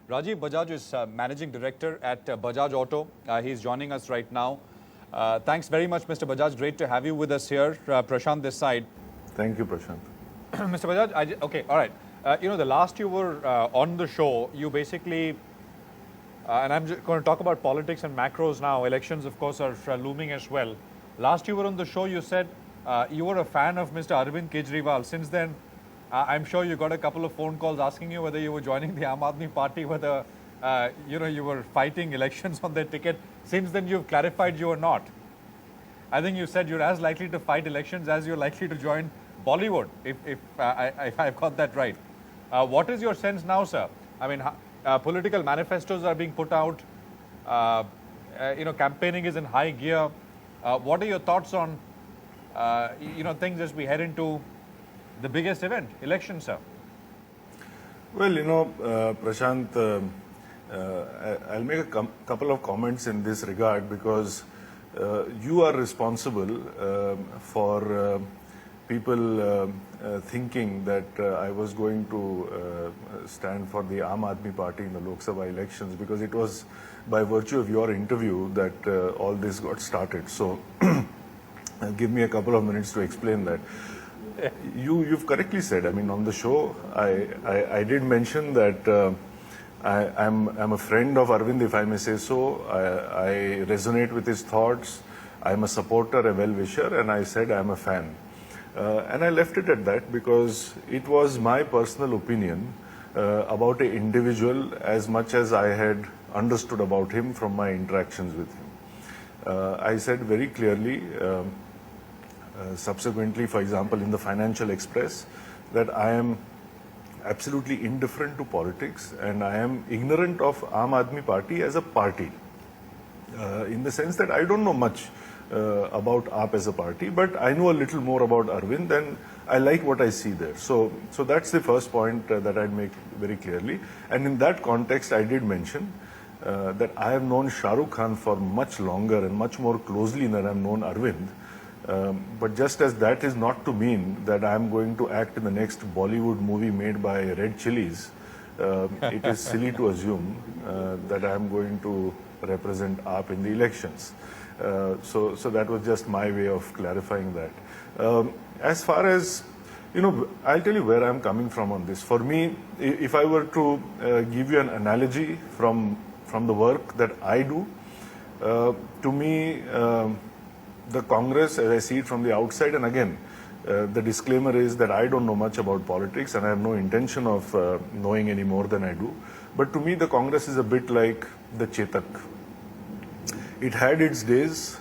Rajiv Bajaj is Managing Director at Bajaj Auto. He's joining us right now. Thanks very much, Mr. Bajaj. Great to have you with us here. Prashant this side. Thank you, Prashant. Mr. Bajaj, okay, all right. The last you were on the show, you basically, and I'm just going to talk about politics and macros now. Elections, of course, are looming as well. Last you were on the show, you said you were a fan of Mr. Arvind Kejriwal. Since then, I'm sure you got a couple of phone calls asking you whether you were joining the Aam Aadmi Party, whether you were fighting elections on their ticket. Since then, you've clarified you are not. I think you said you're as likely to fight elections as you're likely to join Bollywood, if I've got that right. What is your sense now, sir? I mean, political manifestos are being put out. Campaigning is in high gear. What are your thoughts on things as we head into the biggest event, election, sir? Well, Prashant, I'll make a couple of comments in this regard because you are responsible for people thinking that I was going to stand for the Aam Aadmi Party in the Lok Sabha elections, because it was by virtue of your interview that all this got started. So give me a couple of minutes to explain that. You've correctly said, I mean, on the show, I did mention that I'm a friend of Arvind, if I may say so. I resonate with his thoughts. I'm a supporter, a well-wisher, and I said I'm a fan. And I left it at that because it was my personal opinion about an individual as much as I had understood about him from my interactions with him. I said very clearly, subsequently, for example, in the Financial Express, that I am absolutely indifferent to politics and I am ignorant of Aam Aadmi Party as a party, in the sense that I don't know much about AAP as a party, but I know a little more about Arvind and I like what I see there. So that's the first point that I'd make very clearly. And in that context, I did mention that I have known Shah Rukh Khan for much longer and much more closely than I've known Arvind. But just as that is not to mean that I'm going to act in the next Bollywood movie made by Red Chillies, it is silly to assume that I'm going to represent AAP in the elections. So that was just my way of clarifying that. As far as, I'll tell you where I'm coming from on this. For me, if I were to give you an analogy from the work that I do, to me, the Congress, as I see it from the outside, and again, the disclaimer is that I don't know much about politics and I have no intention of knowing any more than I do. But to me, the Congress is a bit like the Chetak. It had its days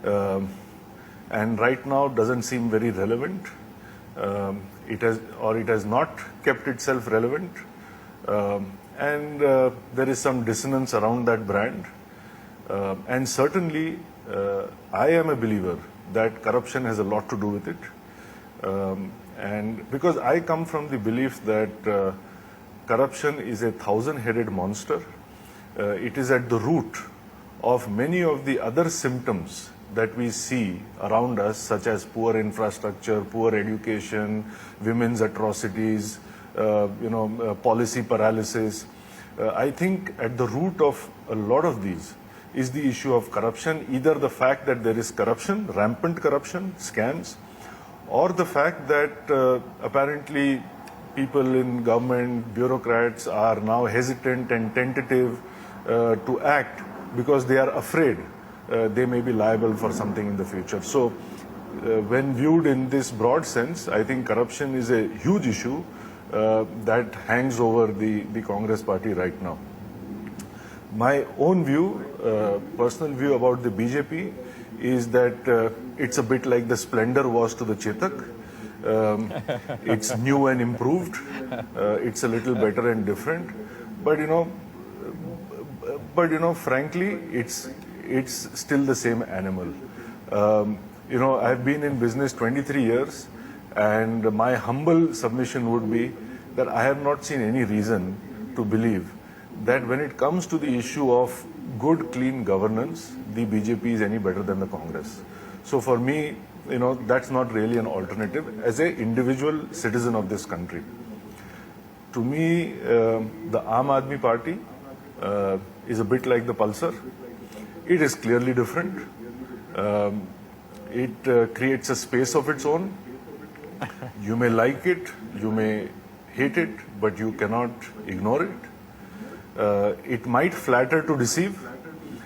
and right now doesn't seem very relevant. It has not kept itself relevant. And there is some dissonance around that brand. And certainly, I am a believer that corruption has a lot to do with it. And because I come from the belief that corruption is a thousand-headed monster, it is at the root of many of the other symptoms that we see around us, such as poor infrastructure, poor education, women's atrocities, policy paralysis. I think at the root of a lot of these is the issue of corruption, either the fact that there is corruption, rampant corruption, scams, or the fact that apparently people in government, bureaucrats are now hesitant and tentative to act because they are afraid they may be liable for something in the future. So when viewed in this broad sense, I think corruption is a huge issue that hangs over the Congress party right now. My own view, personal view about the BJP is that it's a bit like the Splendor was to the Chetak. It's new and improved. It's a little better and different. But frankly, it's still the same animal. I've been in business 23 years, and my humble submission would be that I have not seen any reason to believe that when it comes to the issue of good, clean governance, the BJP is any better than the Congress. So for me, that's not really an alternative as an individual citizen of this country. To me, the Aam Aadmi Party is a bit like the Pulsar. It is clearly different. It creates a space of its own. You may like it, you may hate it, but you cannot ignore it. It might flatter to deceive.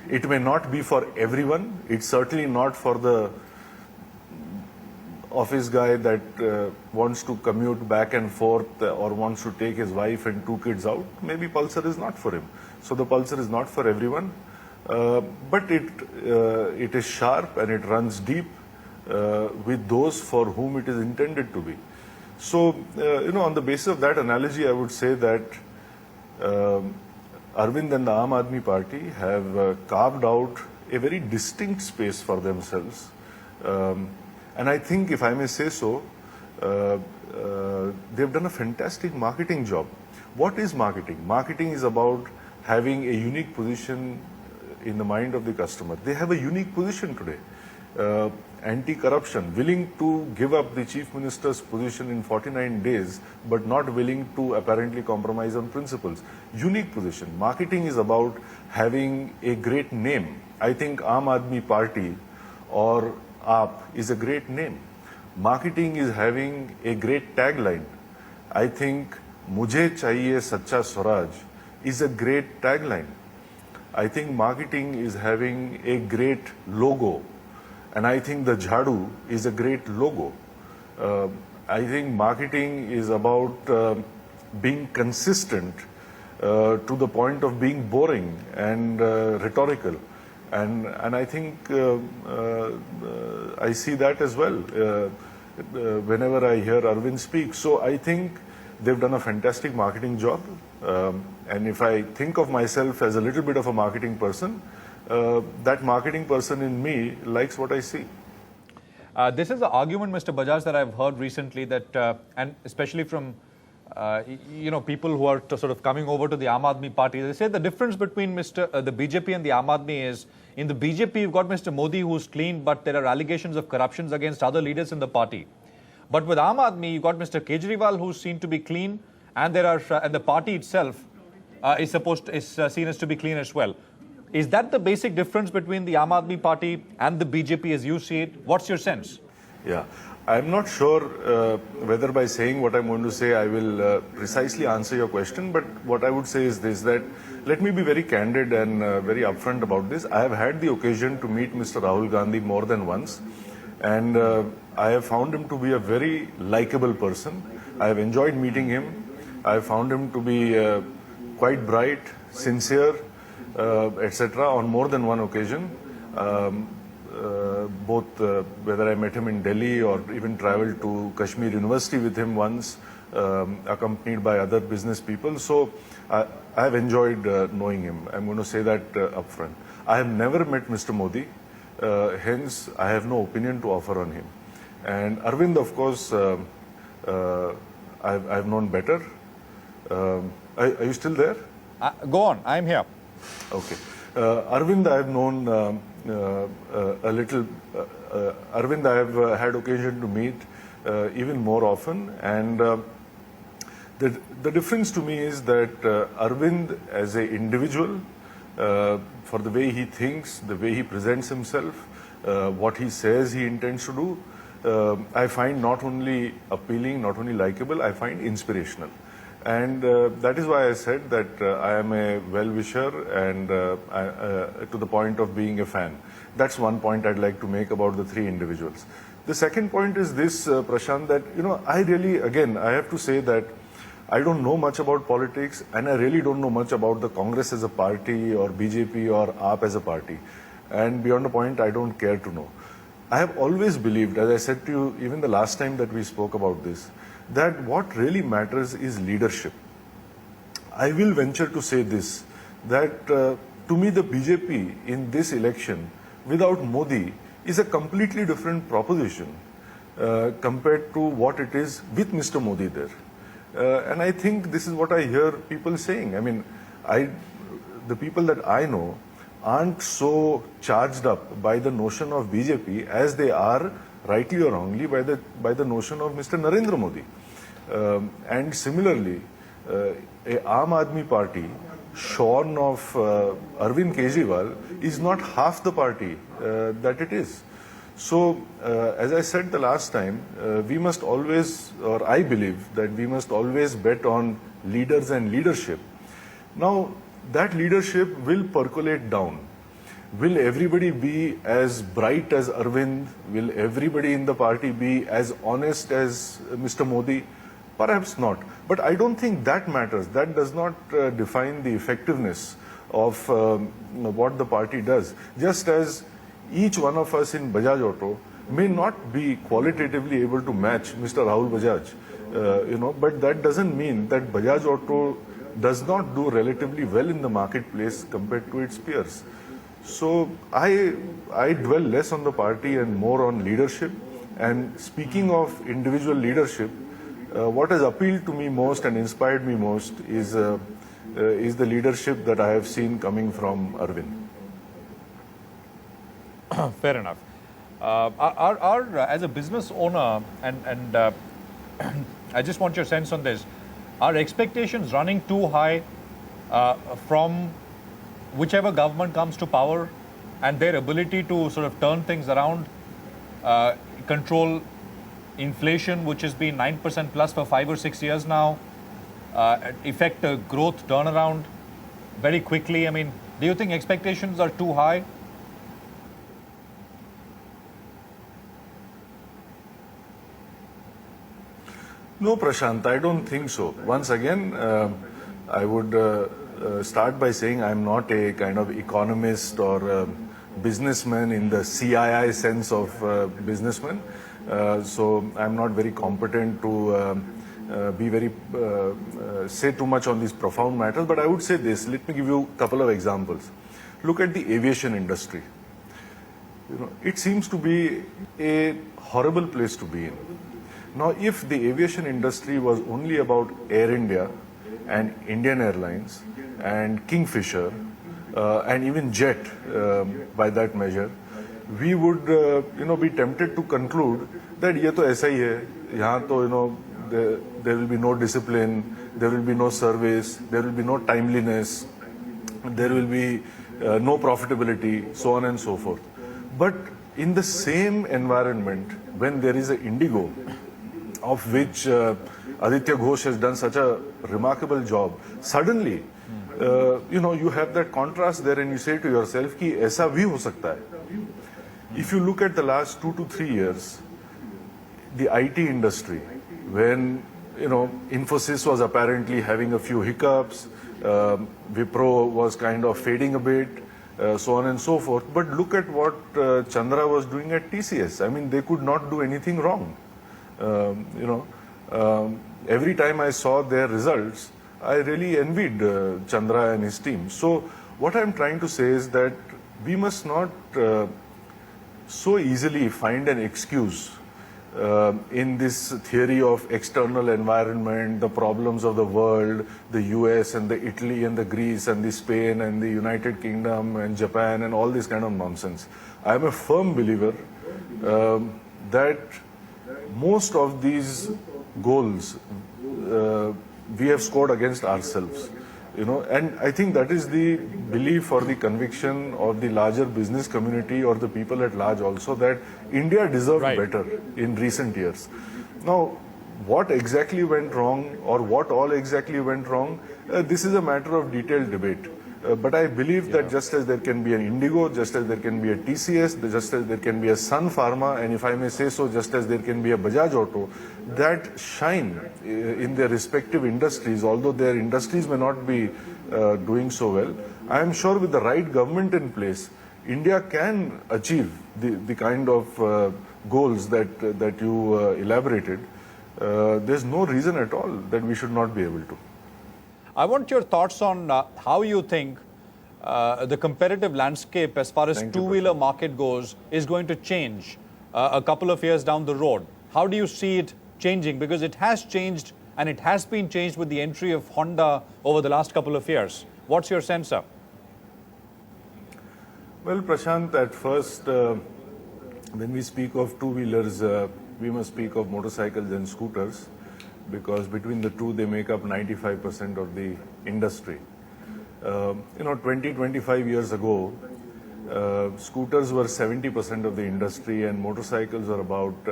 It may not be for everyone. It's certainly not for the office guy that wants to commute back and forth or wants to take his wife and 2 kids out. Maybe Pulsar is not for him. So the Pulsar is not for everyone. But it is sharp and it runs deep with those for whom it is intended to be. So, on the basis of that analogy, I would say that Arvind and the Aam Aadmi Party have carved out a very distinct space for themselves. And I think, if I may say so, they've done a fantastic marketing job. What is marketing? Marketing is about having a unique position in the mind of the customer. They have a unique position today. Anti-corruption, willing to give up the Chief Minister's position in 49 days, but not willing to apparently compromise on principles. Unique position. Marketing is about having a great name. I think Aam Aadmi Party or AAP is a great name. Marketing is having a great tagline. I think Mujhe Chahiye Sacha Swaraj is a great tagline. I think marketing is having a great logo. And I think the Jhadu is a great logo. I think marketing is about being consistent to the point of being boring and rhetorical. And I think I see that as well whenever I hear Arvind speak. So I think they've done a fantastic marketing job. And if I think of myself as a little bit of a marketing person, that marketing person in me likes what I see. This is the argument, Mr. Bajaj, that I've heard recently, that and especially from people who are sort of coming over to the Aam Aadmi Party. They say the difference between the BJP and the Aam Aadmi is, in the BJP you've got Mr. Modi who's clean, but there are allegations of corruptions against other leaders in the party. But with Aam Aadmi, you've got Mr. Kejriwal who's seen to be clean, and and the party itself is seen as to be clean as well. Is that the basic difference between the Aam Aadmi Party and the BJP as you see it? What's your sense? Yeah, I'm not sure whether by saying what I'm going to say I will precisely answer your question, but what I would say is this, that let me be very candid and very upfront about this. I have had the occasion to meet Mr. Rahul Gandhi more than once, and I have found him to be a very likable person. I have enjoyed meeting him. I have found him to be quite bright, sincere, etc. on more than one occasion, both whether I met him in Delhi or even traveled to Kashmir University with him once, accompanied by other business people. So I have enjoyed knowing him. I'm going to say that upfront. I have never met Mr. Modi, hence I have no opinion to offer on him. And Arvind, of course, I've known better. Are you still there? Go on, I'm here. Okay. Arvind, I have known a little. Arvind, I have had occasion to meet even more often. And the difference to me is that Arvind, as an individual, for the way he thinks, the way he presents himself, what he says he intends to do, I find not only appealing, not only likable, I find inspirational. And that is why I said that I am a well-wisher and to the point of being a fan. That's one point I'd like to make about the three individuals. The second point is this, Prashant, that, I really, again, I have to say that I don't know much about politics, and I really don't know much about the Congress as a party or BJP or AAP as a party. And beyond a point, I don't care to know. I have always believed, as I said to you even the last time that we spoke about this, that what really matters is leadership. I will venture to say this, that to me the BJP in this election without Modi is a completely different proposition compared to what it is with Mr. Modi there. And I think this is what I hear people saying. I mean, the people that I know aren't so charged up by the notion of BJP as they are, rightly or wrongly, by the notion of Mr. Narendra Modi. And similarly, A Aam Aadmi party shorn of Arvind Kejriwal is not half the party that it is. So, as I said the last time, we must always, or I believe that we must always bet on leaders and leadership. Now, that leadership will percolate down. Will everybody be as bright as Arvind? Will everybody in the party be as honest as Mr. Modi? Perhaps not. But I don't think that matters. That does not define the effectiveness of what the party does. Just as each one of us in Bajaj Auto may not be qualitatively able to match Mr. Rahul Bajaj, but that doesn't mean that Bajaj Auto does not do relatively well in the marketplace compared to its peers. So I dwell less on the party and more on leadership. And speaking of individual leadership, what has appealed to me most and inspired me most is the leadership that I have seen coming from Arvind. Fair enough. As a business owner, and I just want your sense on this, are expectations running too high from whichever government comes to power and their ability to sort of turn things around, control inflation, which has been 9% plus for 5 or 6 years now, effect a growth turnaround very quickly? I mean, do you think expectations are too high? No, Prashant, I don't think so. Once again, I would start by saying I'm not a kind of economist or businessman in the CII sense of businessman. So I'm not very competent to say too much on these profound matters. But I would say this. Let me give you a couple of examples. Look at the aviation industry. It seems to be a horrible place to be in. Now, if the aviation industry was only about Air India and Indian Airlines and Kingfisher and even Jet, by that measure, we would, be tempted to conclude that ये तो ऐसा ही है, यहाँ तो there will be no discipline, there will be no service, there will be no timeliness, there will be no profitability, so on and so forth. But in the same environment, when there is an Indigo, of which Aditya Ghosh has done such a remarkable job, suddenly, you have that contrast there and you say to yourself, ki aisa bhi ho sakta hai. If you look at the last 2 to 3 years, the IT industry, when, Infosys was apparently having a few hiccups, Wipro was kind of fading a bit, so on and so forth. But look at what Chandra was doing at TCS. I mean, they could not do anything wrong. Every time I saw their results, I really envied Chandra and his team. So what I'm trying to say is that we must not so easily find an excuse in this theory of external environment, the problems of the world, the US and the Italy and the Greece and the Spain and the United Kingdom and Japan and all this kind of nonsense. I'm a firm believer that most of these goals we have scored against ourselves, and I think that is the belief or the conviction of the larger business community or the people at large also, that India deserved better in recent years. Now, what exactly went wrong or what all exactly went wrong, this is a matter of detailed debate. But I believe that just as there can be an Indigo, just as there can be a TCS, just as there can be a Sun Pharma, and if I may say so, just as there can be a Bajaj Auto, that shine in their respective industries, although their industries may not be doing so well. I am sure with the right government in place, India can achieve the kind of goals that you elaborated. There's no reason at all that we should not be able to. I want your thoughts on how you think the competitive landscape as far as two-wheeler market goes is going to change a couple of years down the road. How do you see it changing? Because it has changed and it has been changed with the entry of Honda over the last couple of years. What's your sense, sir? Well, Prashant, at first, when we speak of two-wheelers, we must speak of motorcycles and scooters. because between the two they make up 95% of the industry. 25 years ago, scooters were 70% of the industry and motorcycles were about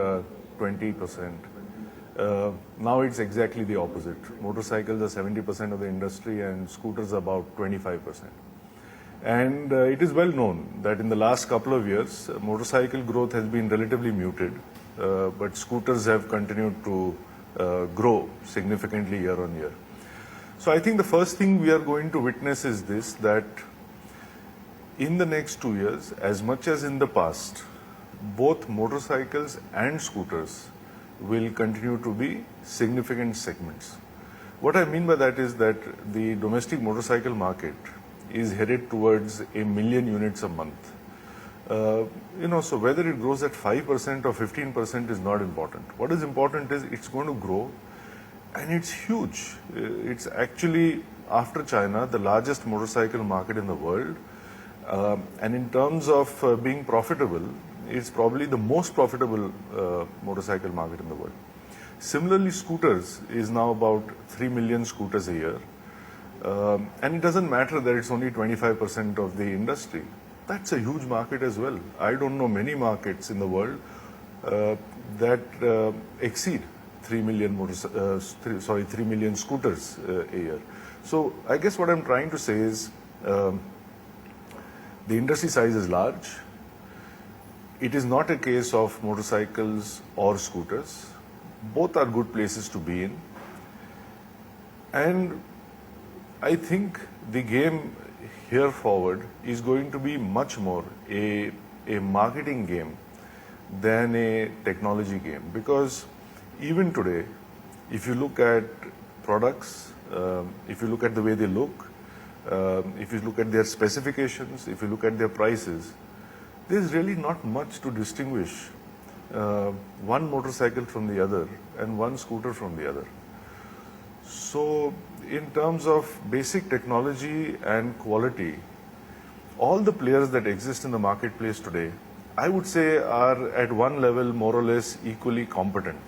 20%. Now it's exactly the opposite. Motorcycles are 70% of the industry and scooters are about 25%. And it is well known that in the last couple of years, motorcycle growth has been relatively muted, but scooters have continued to grow significantly year on year. So I think the first thing we are going to witness is this, that in the next 2 years, as much as in the past, both motorcycles and scooters will continue to be significant segments. What I mean by that is that the domestic motorcycle market is headed towards 1 million units a month. So whether it grows at 5% or 15% is not important. What is important is it's going to grow, and it's huge. It's actually, after China, the largest motorcycle market in the world. And in terms of being profitable, it's probably the most profitable motorcycle market in the world. Similarly, scooters is now about 3 million scooters a year. And it doesn't matter that it's only 25% of the industry. That's a huge market as well. I don't know many markets in the world that exceed 3 million 3 million scooters a year. So I guess what I'm trying to say is the industry size is large. It is not a case of motorcycles or scooters. Both are good places to be in. And I think the game here forward is going to be much more a marketing game than a technology game. Because even today, if you look at products, if you look at the way they look, if you look at their specifications, if you look at their prices, there's really not much to distinguish one motorcycle from the other and one scooter from the other. So in terms of basic technology and quality, all the players that exist in the marketplace today, I would say, are at one level more or less equally competent.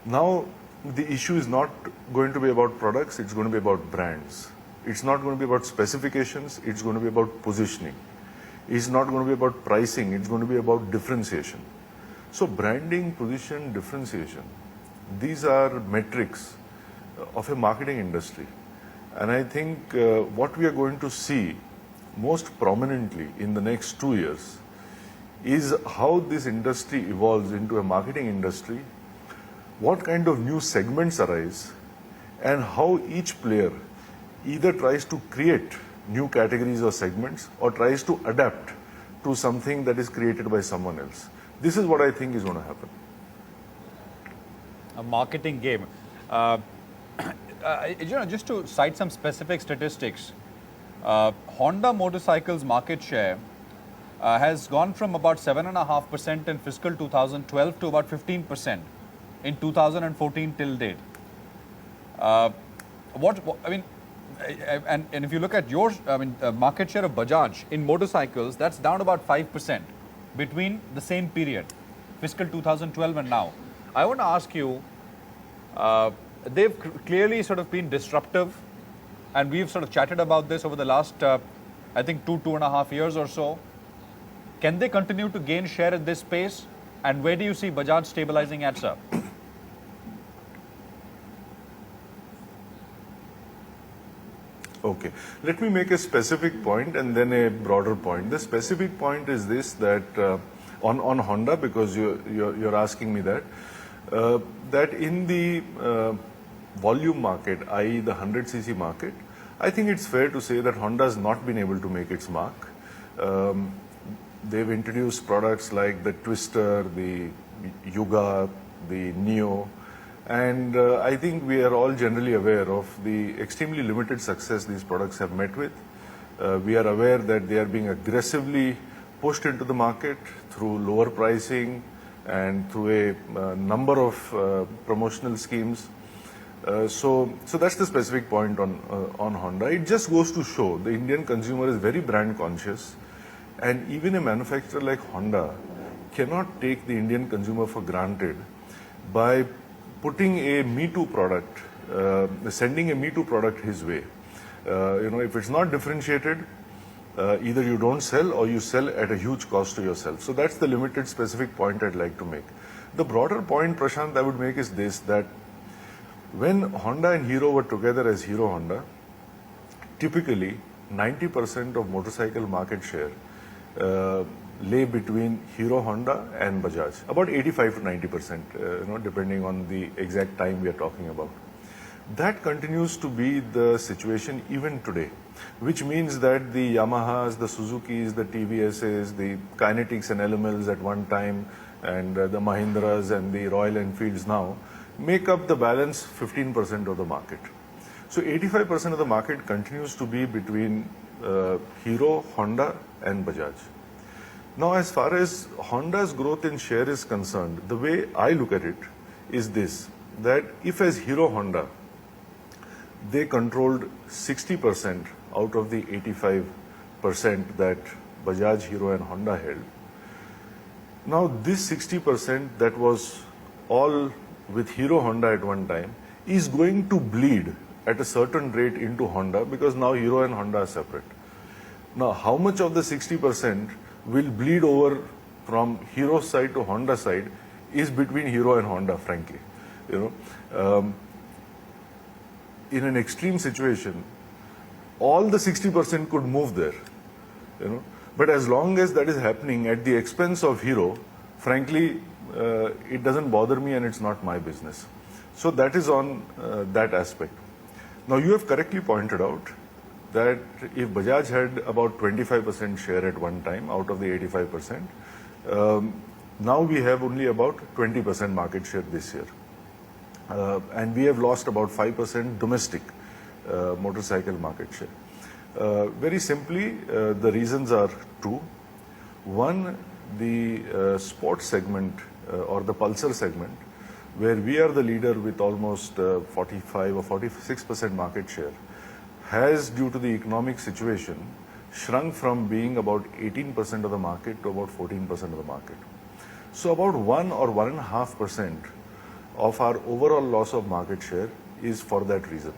Now, the issue is not going to be about products, it's going to be about brands. It's not going to be about specifications, it's going to be about positioning. It's not going to be about pricing, it's going to be about differentiation. So branding, position, differentiation, these are metrics of a marketing industry. And I think what we are going to see most prominently in the next 2 years is how this industry evolves into a marketing industry, what kind of new segments arise, and how each player either tries to create new categories or segments or tries to adapt to something that is created by someone else. This is what I think is going to happen. A marketing game. Just to cite some specific statistics, Honda motorcycles market share has gone from about 7.5% in fiscal 2012 to about 15% in 2014 till date. And if you look at your market share of Bajaj in motorcycles, that's down about 5% between the same period, fiscal 2012 and now. I want to ask you, they've clearly sort of been disruptive, and we've sort of chatted about this over the last, I think, 2.5 years or so. Can they continue to gain share at this pace? And where do you see Bajaj stabilizing at, sir? Okay, let me make a specific point and then a broader point. The specific point is this, that on Honda, because you're asking me that, that in the volume market, i.e. the 100cc market, I think it's fair to say that Honda has not been able to make its mark. They've introduced products like the Twister, the Yuga, the Neo, and I think we are all generally aware of the extremely limited success these products have met with. We are aware that they are being aggressively pushed into the market through lower pricing and through a number of promotional schemes. So that's the specific point on Honda. It just goes to show the Indian consumer is very brand conscious, and even a manufacturer like Honda cannot take the Indian consumer for granted by putting a Me Too product, sending a Me Too product his way. If it's not differentiated, either you don't sell or you sell at a huge cost to yourself. So that's the limited specific point I'd like to make. The broader point, Prashant, I would make is this, that when Honda and Hero were together as Hero Honda, typically 90% of motorcycle market share lay between Hero Honda and Bajaj. About 85 to 90%, depending on the exact time we are talking about. That continues to be the situation even today, which means that the Yamahas, the Suzukis, the TVSs, the Kinetics and LMLs at one time, and the Mahindras and the Royal Enfields now make up the balance 15% of the market. So 85% of the market continues to be between Hero, Honda and Bajaj. Now, as far as Honda's growth in share is concerned, the way I look at it is this, that if as Hero Honda, they controlled 60% out of the 85% that Bajaj, Hero and Honda held. Now this 60% that was all with Hero Honda at one time is going to bleed at a certain rate into Honda because now Hero and Honda are separate. Now how much of the 60% will bleed over from Hero side to Honda side is between Hero and Honda, frankly. In an extreme situation, all the 60% could move there, But as long as that is happening at the expense of Hero, frankly, it doesn't bother me and it's not my business. So that is on that aspect. Now you have correctly pointed out that if Bajaj had about 25% share at one time out of the 85%, now we have only about 20% market share this year. And we have lost about 5% domestic motorcycle market share. Very simply, the reasons are two. One, the sports segment or the Pulsar segment, where we are the leader with almost 45 or 46% market share, has, due to the economic situation, shrunk from being about 18% of the market to about 14% of the market. So about 1 or 1.5% of our overall loss of market share is for that reason.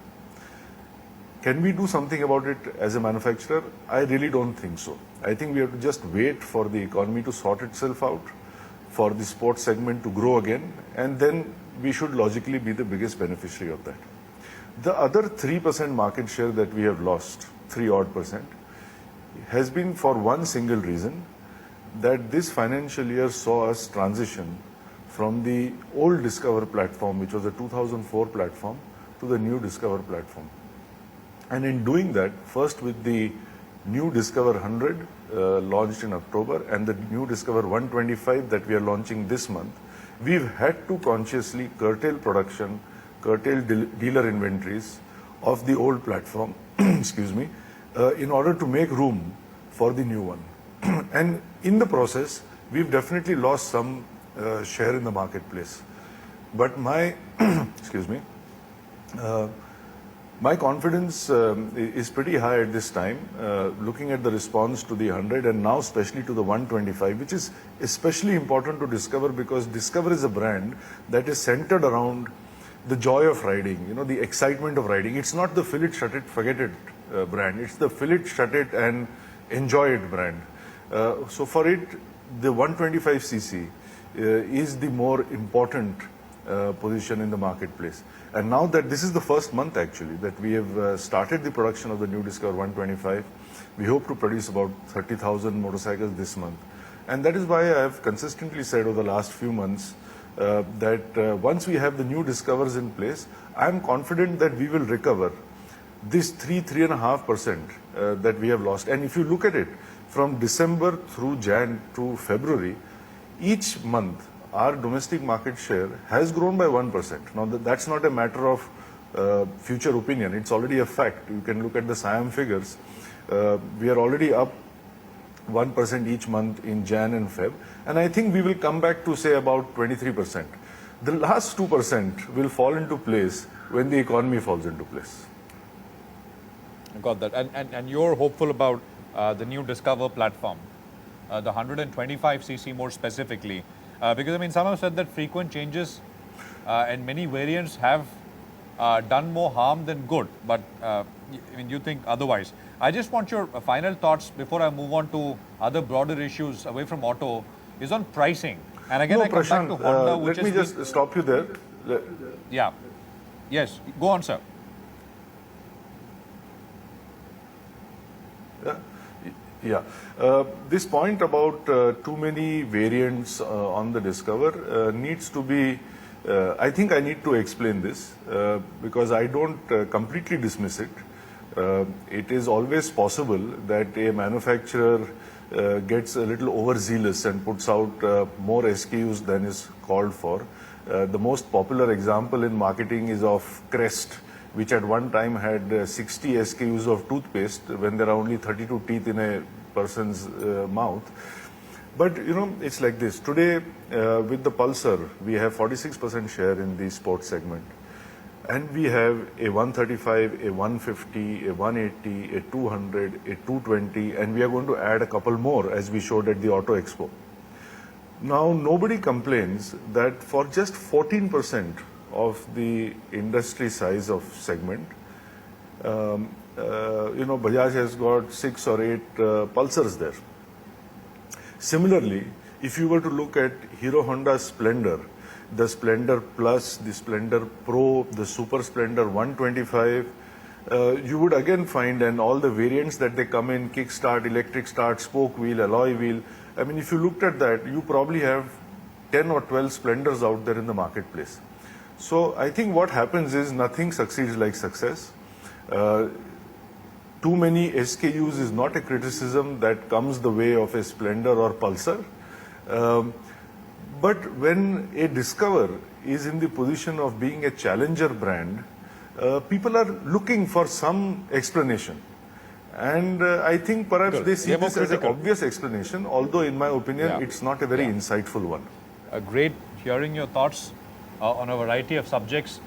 Can we do something about it as a manufacturer? I really don't think so. I think we have to just wait for the economy to sort itself out, for the sports segment to grow again, and then we should logically be the biggest beneficiary of that. The other 3% market share that we have lost, 3 odd percent, has been for one single reason, that this financial year saw us transition from the old Discover platform, which was a 2004 platform, to the new Discover platform. And in doing that, first with the new Discover 100 launched in October and the new Discover 125 that we are launching this month, we've had to consciously curtail production, curtail dealer inventories of the old platform, excuse me, in order to make room for the new one. And in the process, we've definitely lost some share in the marketplace. But my, excuse me, my confidence is pretty high at this time, looking at the response to the 100 and now especially to the 125, which is especially important to Discover because Discover is a brand that is centered around the joy of riding, the excitement of riding. It's not the fill it, shut it, forget it brand. It's the fill it, shut it and enjoy it brand. So for it, the 125cc is the more important position in the marketplace. And now that this is the first month actually that we have started the production of the new Discover 125, we hope to produce about 30,000 motorcycles this month. And that is why I have consistently said over the last few months that once we have the new Discovers in place, I am confident that we will recover this 3.5% that we have lost. And if you look at it from December through Jan to February, each month our domestic market share has grown by 1%. Now that's not a matter of future opinion, it's already a fact. You can look at the SIAM figures. We are already up 1% each month in Jan and Feb, and I think we will come back to say about 23%. The last 2% will fall into place when the economy falls into place. I got that. And you're hopeful about the new Discover platform, the 125cc more specifically, because I mean some have said that frequent changes and many variants have done more harm than good. But I mean, you think otherwise. I just want your final thoughts before I move on to other broader issues away from auto, is on pricing. And again, No, I come Prashant, back to Honda, which let me has just stop you there. yeah. Yes, go on, sir. Yeah. This point about too many variants on the Discover needs to be, I think I need to explain this because I don't completely dismiss it. It is always possible that a manufacturer gets a little overzealous and puts out more SKUs than is called for. The most popular example in marketing is of Crest, which at one time had 60 SKUs of toothpaste when there are only 32 teeth in a person's mouth. But you know, it's like this. Today, with the Pulsar, we have 46% share in the sports segment. And we have a 135, a 150, a 180, a 200, a 220, and we are going to add a couple more as we showed at the Auto Expo. Now, nobody complains that for just 14% of the industry size of segment, you know, Bajaj has got 6 or 8 Pulsars there. Similarly, if you were to look at Hero Honda Splendor, the Splendor Plus, the Splendor Pro, the Super Splendor 125, you would again find, and all the variants that they come in, kickstart, electric start, spoke wheel, alloy wheel. I mean, if you looked at that, you probably have 10 or 12 Splendors out there in the marketplace. So I think what happens is nothing succeeds like success. Too many SKUs is not a criticism that comes the way of a Splendor or Pulsar. But when a Discover is in the position of being a challenger brand, people are looking for some explanation. And I think perhaps they see this as an obvious explanation, although in my opinion, it's not a very insightful one. Great hearing your thoughts on a variety of subjects.